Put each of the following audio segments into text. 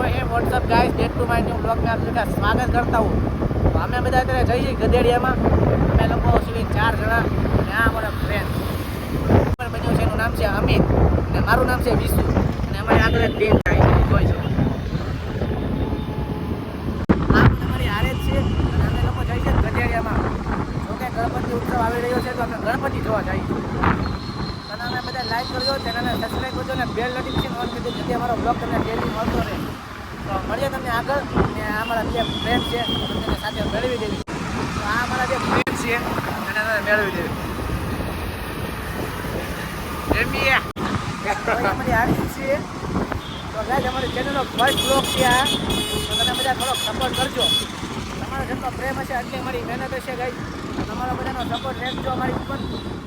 Hey what's up guys date to my new blog में आप सबका स्वागत करता हूँ। तो અમે બધા અત્યારે જઈએ ગધેડિયામાં। અમે લોકો છીએ 4 જણા અને આ અમારા ફ્રેન્ડ બન્યો છે, એનું નામ છે અમિત અને મારું નામ છે વિશુ અને અમારી આગળ એક ટીમ જાય છે જોઈ છે આ અમારી હારે જ છે અને અમે લોકો જઈએ છીએ ગધેડિયામાં। જોકે ગણપતિ ઉત્સવ આવી રહ્યો છે તો અમે ગણપતિ જોવા જઈએ છીએ। અને અમે બધા લાઈક કરજો, ચેનલને સબસ્ક્રાઈબ કરજો અને બેલ નોટિફિકેશન ઓન કરી દેજો જેથી અમારો બ્લોગ તમને ડેલી મળતો રહે। તો મળીએ તમને આગળ અને આ અમારા જે ફ્રેન્ડ છે તેને સાથે મેળવી દેવી। તો આ અમારા જે ફ્રેન્ડ છે એને મેળવી દેવી અમારી હારી છે। તો ગાઈસ અમારી ચેનલનો ફર્સ્ટ બ્લોગ છે આ, તો તમે બધા થોડોક સપોર્ટ કરજો। તમારો જેટલો પ્રેમ હશે એટલી અમારી મહેનત હશે ગાઈસ। તમારો બધાનો સપોર્ટ રહેજો અમારી ઉપર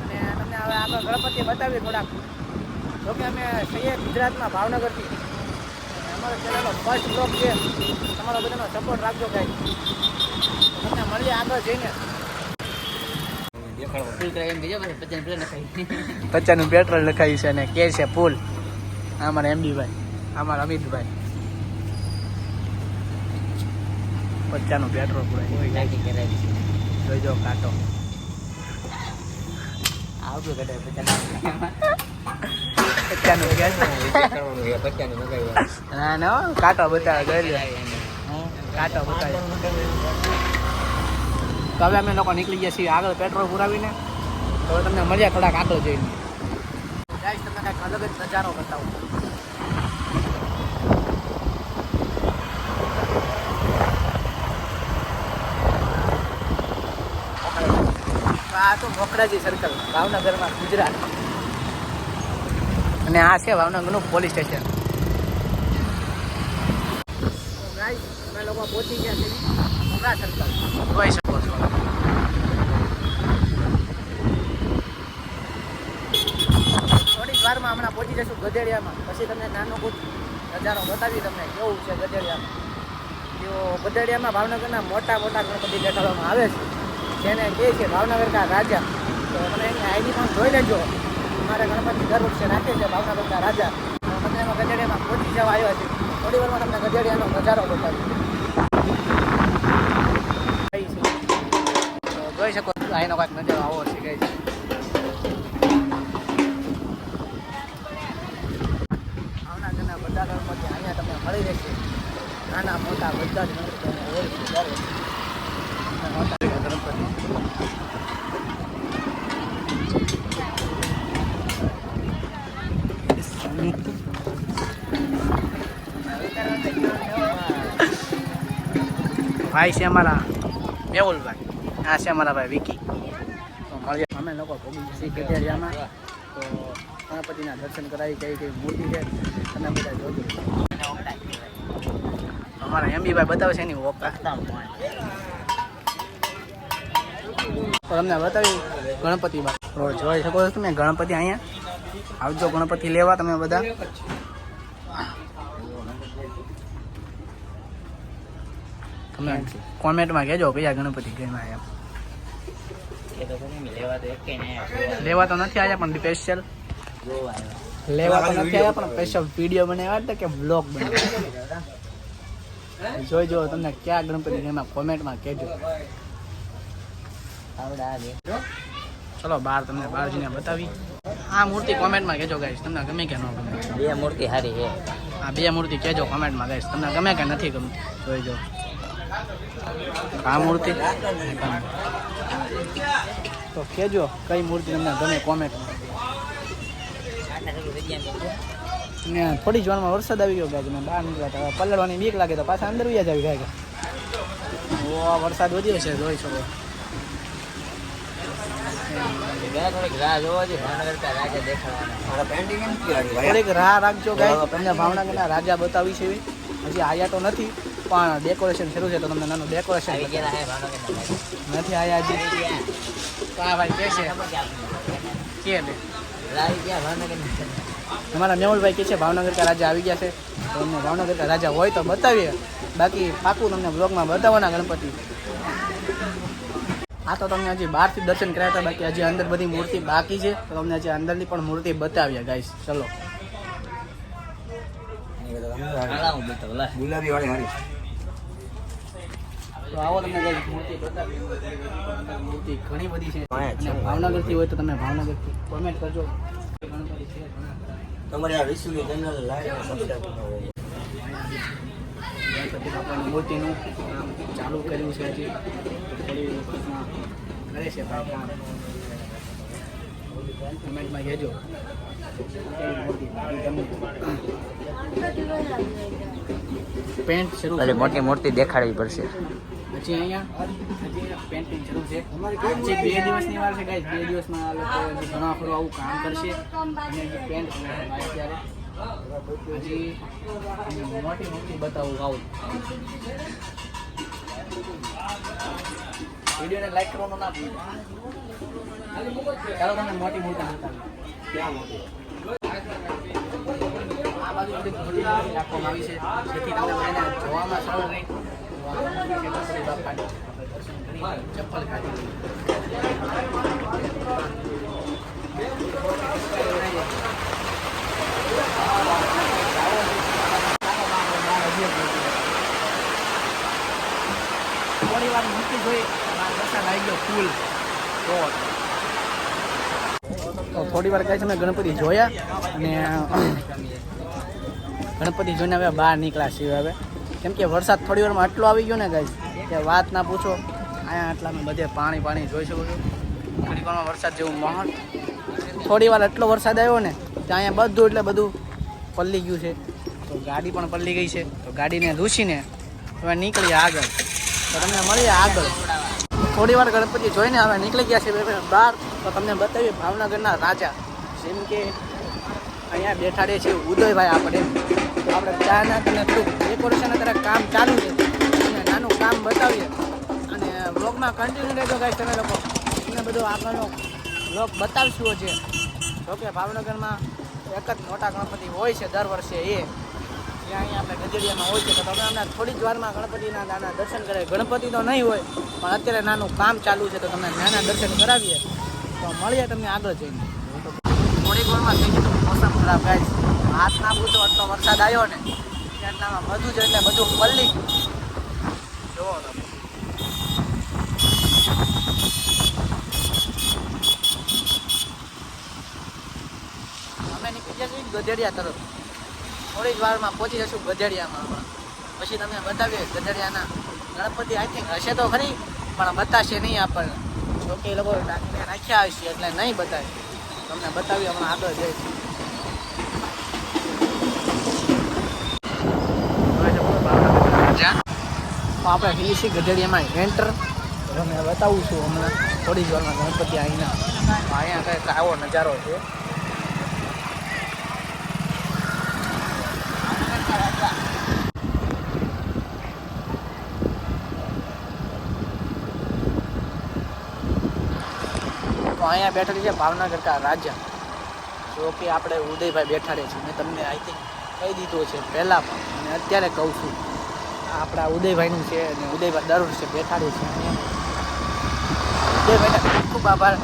અને તમને હવે આગળ ગણપતિ બતાવીએ થોડાક। જોકે અમે છીએ ગુજરાતમાં ભાવનગરથી, અમારો ચેનલનો ફર્સ્ટ બ્લોગ છે, તમારો બધાનો સપોર્ટ રાખજો ગાઈસ। તમને મળીએ આગળ જઈને। 50 પેટ્રોલ લખાયું છે અને કે છે પુલ। અમારા એમડીભાઈ, અમારા અમિતભાઈ 50 પેટ્રોલ પૂરાય જોઈજો કાંટો આવતું કદાચ 50 ના ના કાંટો બતાવે કાંટો બતાવે। તો હવે અમે લોકો નીકળી ગયા છીએ આગળ પેટ્રોલ પુરાવીને। તો તમને મળ્યા થોડાક આગળ જઈને ગાઈસ, તમને કાંઈક અલગ જ નજારો બતાવું। આ તો મોખરાજી સર્કલ ભાવનગરમાં ગુજરાત અને આ છે ભાવનગરનું પોલીસ સ્ટેશન। ગાઈસ અમે લોકો પહોંચી ગયા છીએ મોખરા સર્કલ, જોઈ શકો છો। થોડીક વારમાં હમણાં પહોંચી જશું ગધેડિયામાં, પછી તમને નાનો કુછ નજારો બતાવી તમને કેવું છે ગધેડિયામાં। તો ગધેડિયામાં ભાવનગરના મોટા મોટા ગણપતિ બેસાડવામાં આવે છે જેને કહે છે ભાવનગર કા રાજા। તો મને એની આઈડી પણ જોઈ લેજો। અમારા ગણપતિ દર વર્ષે રાખે છે ભાવનગર કા રાજા। તો મને એમાં ગધેડિયામાં પહોંચી જવા આવ્યા છે, થોડી વારમાં તમને ગધેડિયાનો નજારો બતાવ્યો। તો જોઈ શકો છો અહીંનો કાંઈક નજારો આવો છે ગાઈસ। ભાવનગરના બધા ગણપતિ અહીંયા તમને મળી રહેશે, નાના મોટા બધા જ ગણપતિ હોય છે ત્યારે ભાઈ છે અમારા મેહુલભાઈ, આ છે અમારા ભાઈ વિકી। તો મળીએ અમે લોકો ભોગી ગધેડિયામાં। તો ગણપતિના દર્શન કરાવી કઈ કઈ મૂર્તિ છે તમે બધા જોજો। અમારા એમબીભાઈ બતાવે છે એની ઓકા। તો તમને બતાવી ગણપતિ બા જોઈ શકો છો તમે ગણપતિ અહીંયા આવજો ગણપતિ લેવા તમે બધા। તમે કોમેન્ટમાં કહેજો કયા ગણપતિ ગેમાં એમ। લેવા તો નથી આવ્યા પણ સ્પેશિયલ લેવા તો નથી આવ્યા પણ સ્પેશિયલ વિડીયો બનાવ્યા હતા કે બ્લોગ બનાવ્યા જોઈજો તમને કયા ગણપતિ ગેમાં કોમેન્ટમાં કહેજો। ચલો બહાર તમને બહાર જઈને બતાવી। આ મૂર્તિ કોમેન્ટમાં કહેજો ગાઈસ તમને ગમે કે ન ગમે। બે મૂર્તિ સારી છે, આ બે મૂર્તિ કહેજો કોમેન્ટમાં ગાઈસ તમને ગમે કે નથી ગમતી જોઈજો। આ મૂર્તિ તો કહેજો કઈ મૂર્તિ તમને ગમે કોમેન્ટમાં। ને થોડી જ વારમાં વરસાદ આવી ગયો ગાય, બહાર નીકળ્યા હતા પલળવાની બીક લાગે તો પાછા અંદર વ્યા જ આવી ગાય। ઓ વરસાદ વધ્યો છે જોઈ શકો। થોડીક રાહ જોવો છે, ભાવનગર કા રાજા દેખાડવાના। થોડીક રાહ રાખજો ગાય, તમને ભાવનગરના રાજા બતાવી છે। હજી આયા તો નથી પણ ડેકોરેશન શરૂ છે તો તમને નાનું ડેકોરેશન નથી આયા હજી। તો આ ભાઈ કે છે કે અમારા મેહુલભાઈ કે છે ભાવનગર કા રાજા આવી ગયા છે। તો અમને ભાવનગર કા રાજા હોય તો બતાવીએ, બાકી પાકું તમને બ્લોગમાં બતાવવાના ગણપતિ। આ તો તમને હજી બહારથી દર્શન કર્યા હતા, બાકી હજી અંદર બધી મૂર્તિ બાકી છે તો તમને હજી અંદરની પણ મૂર્તિ બતાવીએ ગાઈસ। ચલો હાલા હું બતાવું લા. ગુલાબી વાળી હારી. તો આવો તમને કઈ મૂર્તિ બતાવી. મૂર્તિ ઘણી બધી છે અને ભાવનગરથી હોય તો તમે ભાવનગરથી કોમેન્ટ કરજો. ગણપતિ છે તમારે આ વિશ્વની ચેનલ લાઈક સબસ્ક્રાઇબ કરો. ગણપતિ બાપાની મૂર્તિનું કામ ચાલુ કર્યું છે હજી થોડી વખતમાં કરે છે ભાઈ કામ. કમેન્ટમાં કહેજો પેન્ટ શરૂ અરે મોટી મૂર્તિ દેખાડવી પડશે. હજી અહીંયા પેન્ટિંગ શરૂ છે. હજી 2 દિવસની વાર છે ગાઈસ. 2 દિવસમાં આ લોકો હજી ઘણા ખરું આવું કામ કરશે અને હજી પેન્ટ અત્યારે હજી મોટી મૂર્તિ બતાવું આવું. વિડીયોને લાઈક કરવાનું ના ભૂલતા. ચાલો તમને મોટી મૂર્તિ બતાવું. ક્યાં મોટી? આ બાજુ બધી મોટી મૂર્તિ રાખવામાં આવી છે જેથી તમને બધાને જોવામાં સરળ રહે. ગણપતિ બાપાની દર્શન કરી ચપ્પલ કાઢી થોડી વાર મૂકી જોઈ વરસાદ આવી ગયો ફૂલ. તો થોડી વાર કાંઈ અમે ગણપતિ જોયા અને ગણપતિ જોઈને હવે બહાર નીકળ્યા છીએ હવે. કેમ કે વરસાદ થોડી વારમાં આટલો આવી ગયો ને ગાઈસ કે વાત ના પૂછો. અહીંયા આટલામાં બધે પાણી જોઈ શકો છો. થોડી વારમાં વરસાદ જેવું માહોલ. થોડી વાર એટલો વરસાદ આવ્યો ને કે અહીંયા બધું પલળી ગયું છે. તો ગાડી પણ પલળી ગઈ છે. તો ગાડીને લૂસીને હવે નીકળીએ આગળ. તો તમને મળીએ આગળ. થોડી વાર ગણપતિ જોઈને હવે નીકળી ગયા છે બહાર. તો તમને બતાવીએ ભાવનગરના રાજા જેમ કે અહીંયા બેઠાડે છે ઉદયભાઈ. આપણે ચાના તમને થોડુંક ડેકોરેશન અત્યારે કામ ચાલુ છે અને નાનું કામ બતાવીએ અને બ્લોગમાં કન્ટિન્યુ રહેજો ગાઈસ. તમે લોકો તમને બધો આગળનો બ્લોગ બતાવશું છે. જોકે ભાવનગરમાં એક જ મોટા ગણપતિ હોય છે દર વર્ષે એ જ્યાં અહીંયા આપણે ગજેરિયામાં હોય છે. તો તમે અમને થોડી જ વારમાં ગણપતિના નાના દર્શન કરે. ગણપતિ તો નહીં હોય પણ અત્યારે નાનું કામ ચાલુ છે તો તમને નાના દર્શન કરાવીએ. તો મળીએ તમને આગળ જઈને. થોડીક વારમાં થઈ ગયું મોસમ ખરાબ ગાઈસ. હાથ ના પૂછો આટલો વરસાદ આવ્યો ને એટલામાં બધું જ એટલે બધું પલળી ગયું. જુઓ તમે અમે નીકળી ગયા છીએ ગધેડિયા તરફ. થોડી જ વારમાં પહોંચી જશું ગધેડિયામાં. પછી તમને બતાવીએ ગધેડિયાના ગણપતિ. આઈ થિંક હશે તો ખરી પણ બતાવશે નહીં આપણને. જોકે એ લોકો રાખ્યા હશે એટલે નહીં બતાવે. તમને બતાવીએ હમણાં આગળ જઈએ. આપણે ફિનિશિંગ ગઢડિયામાં એન્ટર. તમને બતાવું છું હમણાં થોડી જ વારમાં ગણપતિ અહીંયા કંઈક આવો નજારો છે. તો અહીંયા બેઠેલી છે ભાવનગર કા રાજા. જો કે આપણે ઉદયભાઈ બેઠાડે છે. મેં તમને આઈ થિંક કહી દીધું છે પહેલાં પણ અને અત્યારે કહું છું. આપણા ઉદયભાઈનું છે અને ઉદયભાઈ દર વર્ષે બેઠાડે છે. ઉદયભાઈને ખૂબ ખૂબ આભાર.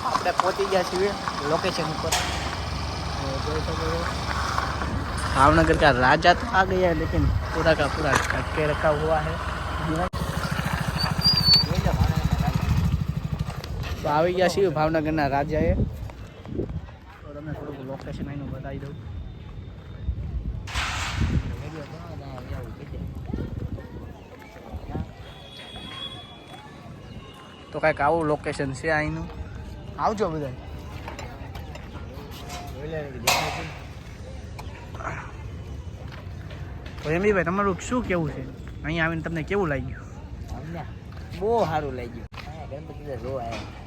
આપણે પહોંચી ગયા છીએ લોકેશન ઉપર. જોઈ શકો છો भावनगर का राजा तो आ गया है लेकिन पूरा का पूरा ढक के रखा हुआ है. तो આવી ગયા છીએ ભાવનગરના રાજાએ. તો તમને થોડુંક લોકેશન અહીંનું બતાવી દઉં. તો કાંઈક આવું લોકેશન છે અહીંનું. આવજો બધા. તો એમબીભાઈ તમારું શું કેવું છે અહીંયા આવીને તમને કેવું લાગ્યું? અમને બહુ સારું લાગ્યું. ગણપતિ જોવા આવ્યા.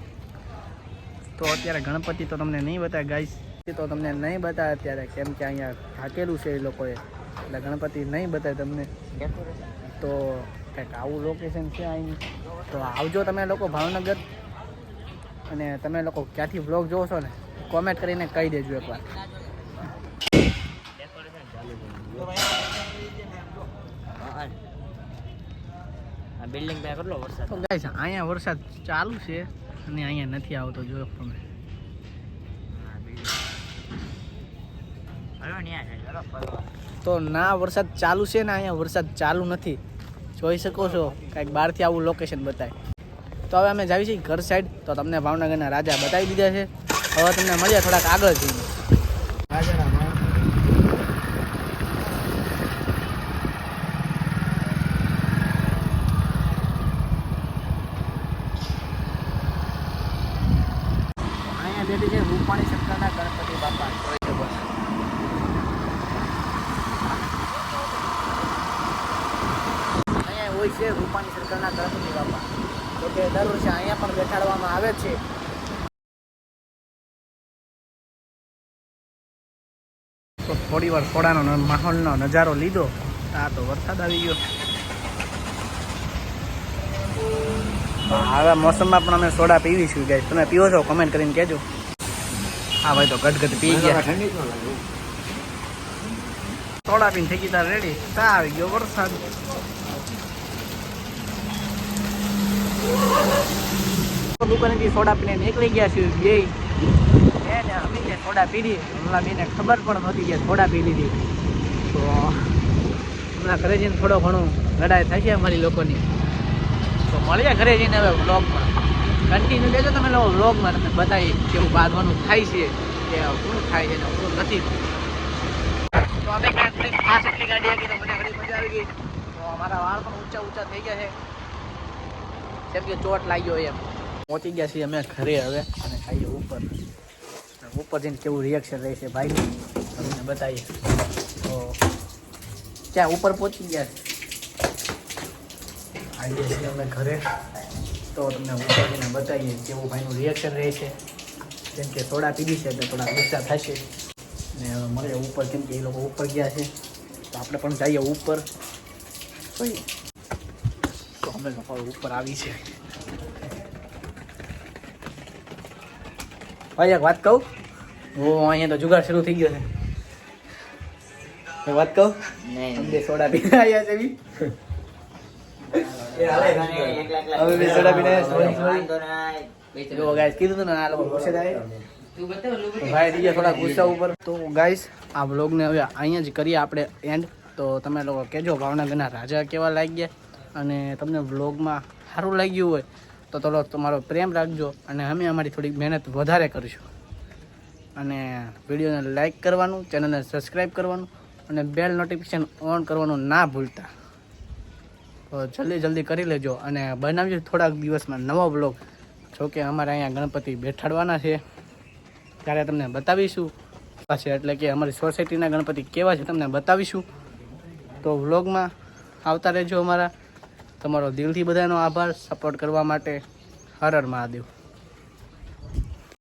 તો અત્યારે ગણપતિ તો તમને નહીં બતાવે ગાઈસ. તો તમને નહીં બતાવે અત્યારે કેમ કે અહીંયા ઢાકેલું છે એ લોકોએ એટલે ગણપતિ નહીં બતાવે તમને. તો કંઈક આવું લોકેશન છે અહીંનું. તો આવજો તમે લોકો ભાવનગર. અને તમે લોકો ક્યાંથી વ્લોગ જોવો છો ને કોમેન્ટ કરીને કહી દેજો એકવાર. બિલ્ડિંગ પર કેટલો વરસાદ. તો ગાઈસ અહીંયા વરસાદ ચાલુ છે અને અહીંયા નથી આવતો. જો તમે ન્યા છે ચલો ફરવા. તો ના વરસાદ ચાલુ છે ને અહીંયા વરસાદ ચાલુ નથી. જોઈ શકો છો કાંઈક બહારથી આવું લોકેશન બતાય. તો હવે અમે જાવી છીએ ઘર સાઈડ. તો તમને ભાવનગરના રાજા બતાવી દીધા છે. હવે તમને મળીએ થોડાક આગળ જઈને. અહીંયા બેઠી છે રૂપાણી શંકરના ગણપતિ બાપા. જોઈ શકો છો. અહીંયા હોય છે રૂપાણી સરકારના ગણપતિ બાપા. તો કે દર વર્ષે અહીંયા પણ બેઠાડવામાં આવે છે. તો થોડી વાર સોડાનો માહોલનો નજારો લીધો. આ તો વરસાદ આવી ગયો. આવા મોસમમાં પણ અમે સોડા પીવીશું ગાઈસ. તમે પીવો છો કમેન્ટ કરીને કહેજો. હા ભાઈ તો ગટગટ પી ગયા. ઠંડી જ ન લાગે. સોડા પીને થઈ ગઈ રેડી. તા આવી ગયો વરસાદ. દુકાનેથી સોડા પીને નીકળી ગયા છે બે. એને અમે સોડા પીધી. હમણાં બેને ખબર પણ નહોતી કે સોડા પી લીધી. તો હમણાં ઘરે જઈને થોડો ઘણું લડાઈ થશે અમારી લોકોની. તો મળીએ ઘરે જઈને હવે વ્લોગમાં. કન્ટિન્યુ લેજો તમે લોકો વ્લોગમાં. તમને બતાવી કેવું બાંધવાનું થાય છે, કે શું થાય છે ને શું નથી. તો અમે થોડી ખાસ એટલી ગાડી આવી તો મને ઘણી મજા આવી ગઈ. તો અમારા વાળ પણ ઊંચા ઊંચા થઈ ગયા છે, જેમ કે ચોટ લાગ્યો એમ. પહોંચી ગયા છીએ અમે ઘરે હવે અને ખાઈએ ઉપર. ઉપર જઈને કેવું રિએક્શન રહેશે ભાઈ તમને બતાવીએ. તો ક્યાં ઉપર પહોંચી ગયા આવીએ છીએ અમે ઘરે. તો તમને ઉપર જઈને બતાવીએ કેવું ભાઈનું રિએક્શન રહે છે. જેમ કે સોડા પીધી છે તો થોડા ગુસ્સા થશે ને હવે મળે ઉપર, કેમ કે એ લોકો ઉપર ગયા છે. તો આપણે પણ જઈએ ઉપર. તો અમે લોકો ઉપર આવી છે. ભાઈ એક વાત કહું, અહીંયા તો જુગાર શરૂ થઈ ગયો છે. એક વાત કહું, નહીં સોડા પીને આવ્યા છે બી. હવે બી સોડા પીને જો ગાઈસ કીધું હતું ને આ લોકો ગુસ્સે થાય. તું બતાવ લો તો ભાઈ થઈ ગયા થોડા ગુસ્સા ઉપર. તો ગાઈસ આ વ્લોગને હવે અહીંયા જ કરીએ આપણે એન્ડ. તો તમે લોકો કહેજો ભાવનગરના રાજા કેવા લાગ્યા અને તમને વ્લોગમાં સારું લાગ્યું હોય તો થોડો તમારો પ્રેમ રાખજો અને અમે અમારી થોડીક મહેનત વધારે કરીશું. અને વિડીયોને લાઈક કરવાનું, ચેનલને સબસ્ક્રાઈબ કરવાનું અને બેલ નોટિફિકેશન ઓન કરવાનું ના ભૂલતા. તો જલ્દી કરી લેજો અને બનાવ્યું થોડાક દિવસમાં નવો વ્લોગ. જોકે અમારે અહીંયા ગણપતિ બેઠાડવાના છે ત્યારે તમને બતાવીશું પાછે. એટલે કે અમારી સોસાયટીના ગણપતિ કેવા છે તમને બતાવીશું. તો વ્લોગમાં આવતા રહેજો અમારા. તમારો દિલથી બધાનો આભાર સપોર્ટ કરવા માટે. હર હર મહાદેવ.